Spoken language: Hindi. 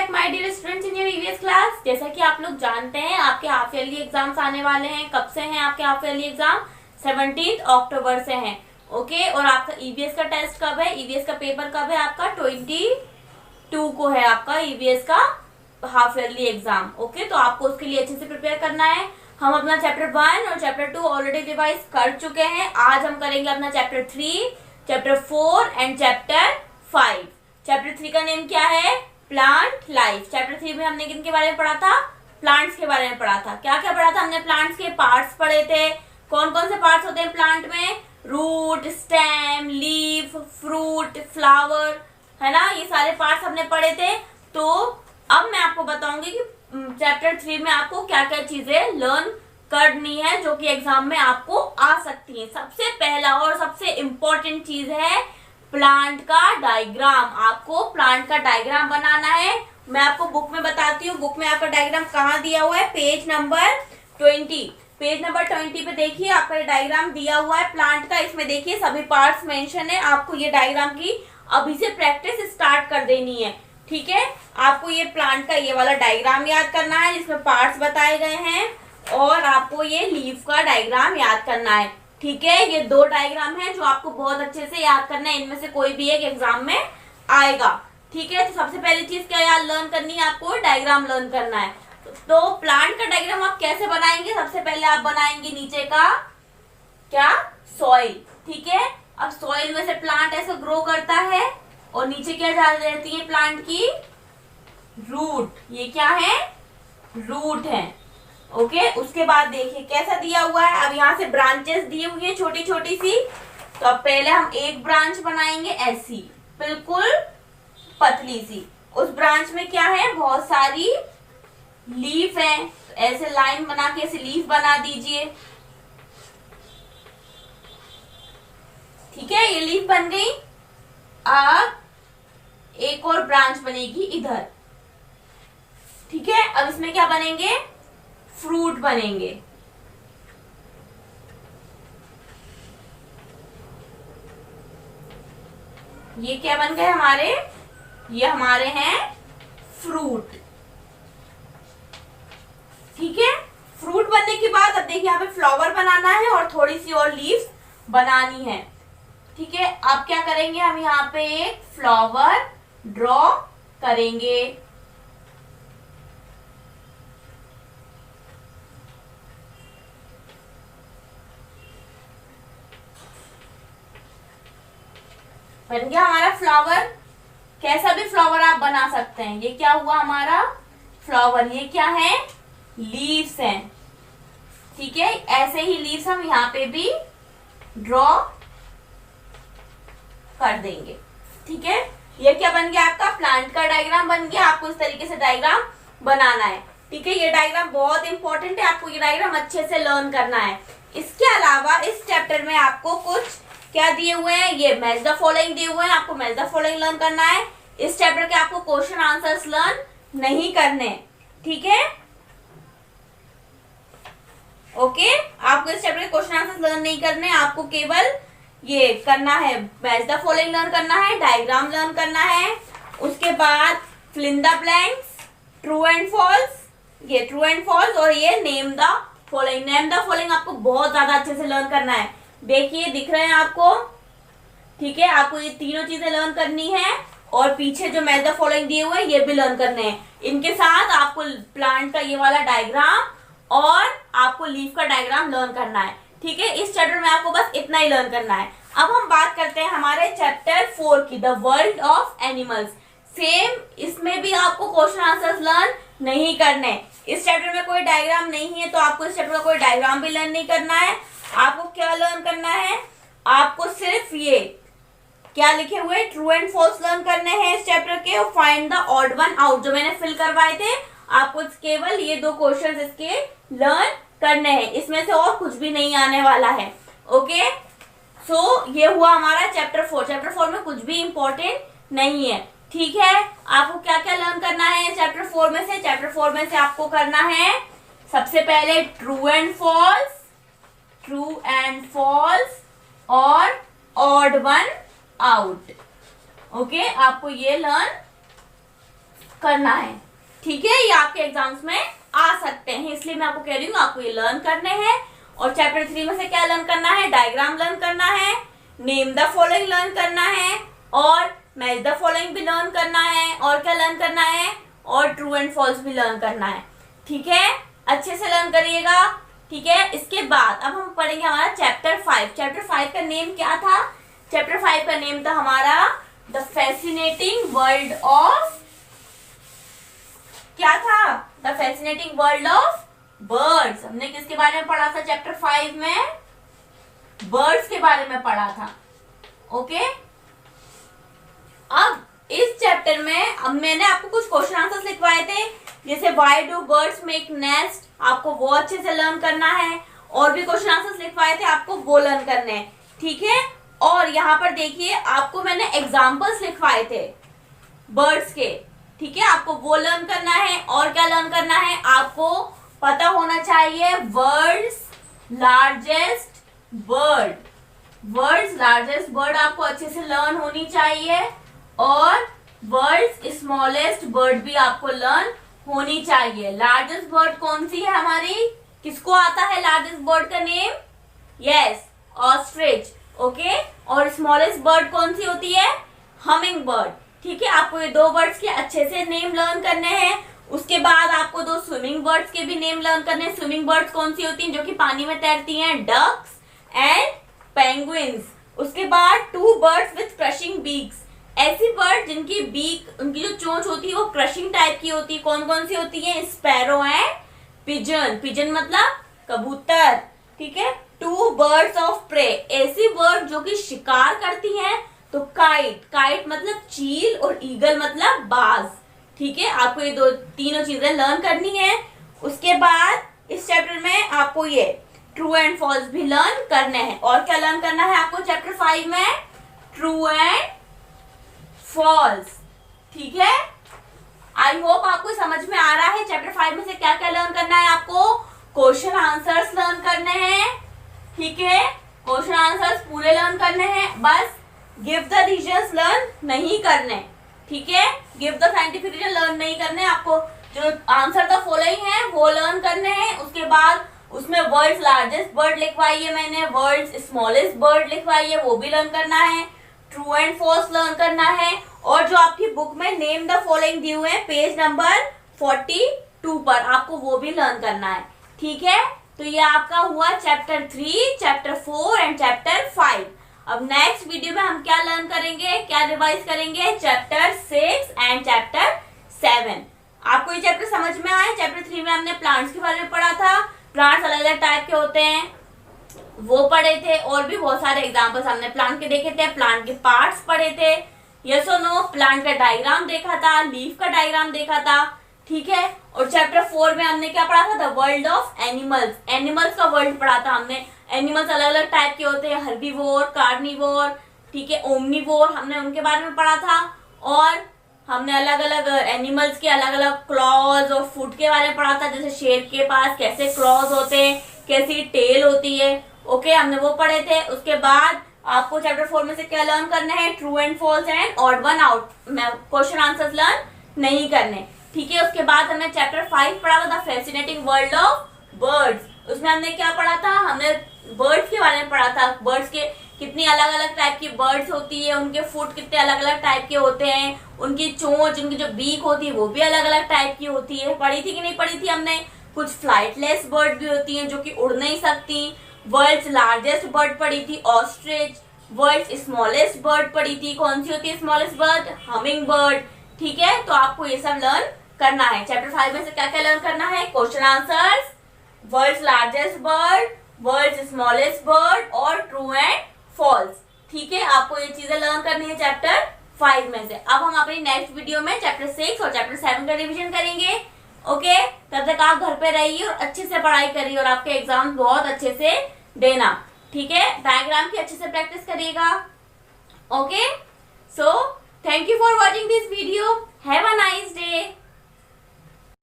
Back my dear students in your EVS class. जैसा कि आप लोग जानते हैं आपके हाफ ईयरली एग्जाम्स आने वाले हैं। कब से हैं आपके हाफ ईयरली एग्जाम? 17 अक्टूबर से हैं। ओके, और आपका ईवीएस का टेस्ट कब है? ईवीएस का पेपर कब है आपका? 22 को है आपका ईवीएस का हाफ ईयरली एग्जाम। ओके, तो आपको उसके लिए अच्छे से प्रिपेयर करना है। हम अपना चैप्टर 1 और चैप्टर 2 ऑलरेडी रिवाइज कर चुके हैं। आज हम करेंगे अपना chapter 3, chapter 4 and chapter 5। Chapter 3 का नेम क्या है? Plant life. चैप्टर 3 में हमने किनके बारे में पढ़ा था? प्लांट्स के बारे में पढ़ा था। क्या क्या पढ़ा था हमने? प्लांट्स के पार्ट्स पढ़े थे। कौन कौन से पार्ट्स होते हैं प्लांट में? Root, stem, leaf, fruit, flower, है ना, ये सारे पार्ट्स हमने पढ़े थे। तो अब मैं आपको बताऊंगी कि चैप्टर 3 में आपको क्या क्या चीजें लर्न करनी है जो कि एग्जाम में आपको आ सकती है। सबसे पहला और सबसे इम्पोर्टेंट चीज है प्लांट का डायग्राम। आपको प्लांट का डायग्राम बनाना है। मैं आपको बुक में बताती हूँ। बुक में आपका डायग्राम कहाँ दिया हुआ है? Page number 20। पेज नंबर 20 पे देखिए आपका डायग्राम दिया हुआ है प्लांट का। इसमें देखिए सभी पार्ट्स मेंशन है। आपको ये डायग्राम की अभी से प्रैक्टिस स्टार्ट कर देनी है। ठीक है, आपको ये प्लांट का ये वाला डायग्राम याद करना है जिसमें पार्ट्स बताए गए हैं, और आपको ये लीफ का डायग्राम याद करना है। ठीक है, ये दो डायग्राम है जो आपको बहुत अच्छे से याद करना है। इनमें से कोई भी एक एग्जाम में आएगा। ठीक है, तो सबसे पहली चीज क्या याद लर्न करनी है? आपको डायग्राम लर्न करना है। तो प्लांट का डायग्राम आप कैसे बनाएंगे? सबसे पहले आप बनाएंगे नीचे का क्या? सॉइल। ठीक है, अब सॉइल में से प्लांट ऐसे ग्रो करता है और नीचे क्या डाल रहती है प्लांट की? रूट। ये क्या है? रूट है। ओके, उसके बाद देखिए कैसा दिया हुआ है। अब यहाँ से ब्रांचेस दी हुई है छोटी छोटी सी। तो अब पहले हम एक ब्रांच बनाएंगे ऐसी, बिल्कुल पतली सी। उस ब्रांच में क्या है? बहुत सारी लीफ है। तो ऐसे लाइन बना के ऐसे लीफ बना दीजिए। ठीक है, ये लीफ बन गई। अब एक और ब्रांच बनेगी इधर। ठीक है, अब इसमें क्या बनेंगे? फ्रूट बनेंगे। ये क्या बन गए हमारे? ये हमारे हैं फ्रूट। ठीक है, फ्रूट बनने के बाद अब देखिए यहाँ पे फ्लावर बनाना है और थोड़ी सी और लीव्स बनानी है। ठीक है, अब क्या करेंगे? हम यहाँ पे एक फ्लावर ड्रॉ करेंगे। बन गया हमारा फ्लावर। कैसा भी फ्लावर आप बना सकते हैं। ये क्या हुआ हमारा? फ्लावर। ये क्या है? लीव्स हैं। ठीक है, ऐसे ही लीव्स हम यहाँ पे भी ड्रॉ कर देंगे। ठीक है, ये क्या बन गया? आपका प्लांट का डायग्राम बन गया। आपको इस तरीके से डायग्राम बनाना है। ठीक है, ये डायग्राम बहुत इंपॉर्टेंट है। आपको ये डायग्राम अच्छे से लर्न करना है। इसके अलावा इस चैप्टर में आपको कुछ क्या दिए हुए हैं? ये मैच द फॉलोइंग दिए हुए हैं। आपको मैच द फॉलोइंग लर्न करना है। इस चैप्टर के आपको क्वेश्चन आंसर्स लर्न नहीं करने। ठीक है, ओके, आपको इस चैप्टर के क्वेश्चन आंसर्स लर्न नहीं करने। आपको केवल ये करना है, मैच द फॉलोइंग लर्न करना है, डायग्राम लर्न करना है। उसके बाद fill in the blanks, true and false, ये ट्रू एंड फॉल्स, और ये name the following. Name the following आपको बहुत ज्यादा अच्छे से लर्न करना है। देखिए दिख रहे हैं आपको? ठीक है, आपको ये तीनों चीजें लर्न करनी है और पीछे जो मैच द फॉलोइंग दिए हुए हैं ये भी लर्न करने हैं। इनके साथ आपको प्लांट का ये वाला डायग्राम और आपको लीफ का डायग्राम लर्न करना है। ठीक है, इस चैप्टर में आपको बस इतना ही लर्न करना है। अब हम बात करते हैं हमारे चैप्टर 4 की, the world of animals. Same इसमें भी आपको क्वेश्चन आंसर्स लर्न नहीं करने। इस चैप्टर में कोई डायग्राम नहीं है तो आपको इस चैप्टर का कोई डायग्राम भी लर्न नहीं करना है। आपको क्या लर्न करना है? आपको सिर्फ ये क्या लिखे हुए ट्रू एंड फॉल्स लर्न करने हैं इस चैप्टर के, और find the odd one out जो मैंने फिल करवाए थे। आपको केवल ये दो क्वेश्चंस इसके लर्न करने हैं। इसमें से और कुछ भी नहीं आने वाला है। ओके, सो ये हुआ हमारा चैप्टर 4। चैप्टर 4 में कुछ भी इंपॉर्टेंट नहीं है। ठीक है, आपको क्या क्या लर्न करना है चैप्टर 4 में से? चैप्टर 4 में से आपको करना है सबसे पहले true and false, true and false और ऑड वन आउट। ओके, आपको ये लर्न करना है। ठीक है, ये आपके एग्जाम्स में आ सकते हैं, इसलिए मैं आपको कह रही हूँ आपको ये लर्न करने हैं। और चैप्टर 3 में से क्या लर्न करना है? डायग्राम लर्न करना है, नेम द फॉलोइंग लर्न करना है, और मैच द फॉलोइंग भी लर्न करना है, और क्या लर्न करना है? और ट्रू एंड फॉल्स भी लर्न करना है। ठीक है, अच्छे से लर्न करिएगा। ठीक है, इसके बाद अब हम पढ़ेंगे हमारा चैप्टर 5। चैप्टर 5 का नेम क्या था? चैप्टर 5 का नेम था हमारा द फैसिनेटिंग वर्ल्ड ऑफ, क्या था? The fascinating world of birds. हमने किसके बारे में पढ़ा था चैप्टर 5 में? बर्ड्स के बारे में पढ़ा था। ओके, अब इस चैप्टर में अब मैंने आपको कुछ क्वेश्चन आंसर्स लिखवाए थे, जैसे why do birds make nest, आपको वो अच्छे से लर्न करना है। और भी क्वेश्चन आंसर्स लिखवाए थे, आपको वो लर्न करने हैं। ठीक है, और यहाँ पर देखिए आपको मैंने एग्जाम्पल्स लिखवाए थे बर्ड्स के। ठीक है, आपको वो लर्न करना है। और क्या लर्न करना है? आपको पता होना चाहिए world's largest bird. World's largest bird आपको अच्छे से लर्न होनी चाहिए, और वर्ल्ड्स स्मॉलेस्ट बर्ड भी आपको लर्न होनी चाहिए। लार्जेस्ट बर्ड कौन सी है हमारी? किसको आता है लार्जेस्ट बर्ड का नेम? Yes, ostrich. ओके, और स्मॉलेस्ट बर्ड कौन सी होती है? Humming bird. ठीक है, आपको ये दो बर्ड्स के अच्छे से नेम लर्न करने हैं। उसके बाद आपको दो स्विमिंग बर्ड्स के भी नेम लर्न करने हैं। स्विमिंग बर्ड्स कौन सी होती हैं? जो कि पानी में तैरती हैं, डक्स एंड पेंगुइन्स। उसके बाद two birds with crushing beaks, ऐसी बर्ड जिनकी बीक, उनकी जो चोंच होती है वो क्रशिंग टाइप की होती है। कौन कौन सी होती है? Sparrow and pigeon. पिजन मतलब कबूतर। ठीक है, टू बर्ड्स ऑफ प्रे, ऐसी बर्ड जो कि शिकार करती हैं, तो काइट। काइट मतलब चील, और ईगल मतलब बाज। ठीक है, आपको ये दो तीनों चीजें लर्न करनी है। उसके बाद इस चैप्टर में आपको ये ट्रू एंड फॉल्स भी लर्न करने हैं। और क्या लर्न करना है आपको चैप्टर 5 में? True and false. ठीक है, आई होप आपको समझ में आ रहा है चैप्टर 5 में से क्या क्या लर्न करना है आपको। क्वेश्चन आंसर्स लर्न करने हैं। ठीक है, क्वेश्चन आंसर्स पूरे लर्न करने हैं, बस गिव द रीजंस लर्न नहीं करने। ठीक है, give the scientific reason learn नहीं करने, आपको जो आंसर द फॉलोइंग है वो लर्न करने हैं। उसके बाद उसमें वर्ल्ड्स लार्जेस्ट बर्ड लिखवाई है मैंने, वर्ल्ड्स स्मॉलेस्ट बर्ड लिखवाई है, वो भी लर्न करना है। ट्रू एंड फॉल्स लर्न करना है। और जो आपकी बुक में नेम द फॉलोइंग दिए हुए हैं पेज नंबर 42 पर, आपको वो भी लर्न करना है। ठीक है, तो ये आपका हुआ चैप्टर 3, चैप्टर 4 एंड चैप्टर 5। अब नेक्स्ट वीडियो में हम क्या लर्न करेंगे, क्या रिवाइज करेंगे? Chapter 6 and chapter 7। आपको ये चैप्टर समझ में आए? चैप्टर 3 में हमने प्लांट्स के बारे में पढ़ा था, प्लांट्स अलग अलग टाइप के होते हैं वो पढ़े थे, और भी बहुत सारे एग्जांपल्स हमने प्लांट के देखे थे, प्लांट के पार्ट्स पढ़े थे, यस और नो, प्लांट का डायग्राम देखा था, लीफ का डायग्राम देखा था। ठीक है, और चैप्टर 4 में हमने क्या पढ़ा था? The world of animals. Animals का वर्ल्ड पढ़ा था हमने। एनिमल्स अलग अलग टाइप के होते हैं, हर्बीवोर, कार्निवोर, ठीक है, ओमनीवोर, हमने उनके बारे में पढ़ा था। और हमने अलग अलग एनिमल्स के अलग अलग क्लॉज और फुट के बारे में पढ़ा था, जैसे शेर के पास कैसे क्लॉज होते हैं, कैसी टेल होती है। ओके, हमने वो पढ़े थे। उसके बाद आपको चैप्टर 4 में से क्या लर्न करना है? True and false and odd one out question answers learn नहीं करने। ठीक है, उसके बाद हमने चैप्टर 5 पढ़ा था, the fascinating world of birds. उसमें हमने क्या पढ़ा था? हमने बर्ड्स के बारे में पढ़ा था, बर्ड्स के कितनी अलग अलग टाइप की बर्ड्स होती है, उनके फुट कितने अलग अलग टाइप के होते हैं, उनकी चोंच, उनकी जो बीक होती है वो भी अलग अलग टाइप की होती है। पढ़ी थी कि नहीं पढ़ी थी हमने? कुछ फ्लाइटलेस बर्ड भी होती हैं जो कि उड़ नहीं सकती। वर्ल्ड्स लार्जेस्ट बर्ड पढ़ी थी, ऑस्ट्रिच। वर्ल्ड्स स्मॉलेस्ट बर्ड पढ़ी थी, कौन सी होती है स्मॉलेस्ट बर्ड? Humming bird. ठीक है, तो आपको ये सब लर्न करना है। चैप्टर 5 में से क्या क्या लर्न करना है? Question answers, world's largest bird, world's smallest bird, और ट्रू एंड फॉल्स। ठीक है, आपको ये चीजें लर्न करनी है चैप्टर 5 में से। अब हम अपनी नेक्स्ट वीडियो में चैप्टर 6 और चैप्टर 7 का रिवीजन करेंगे। ओके, तब तक आप घर पे रहिए और अच्छे से पढ़ाई करिए और आपके एग्जाम बहुत अच्छे से देना। ठीक है, डायग्राम की अच्छे से प्रैक्टिस करिएगा। Okay, so thank you for watching this video. Have a nice day.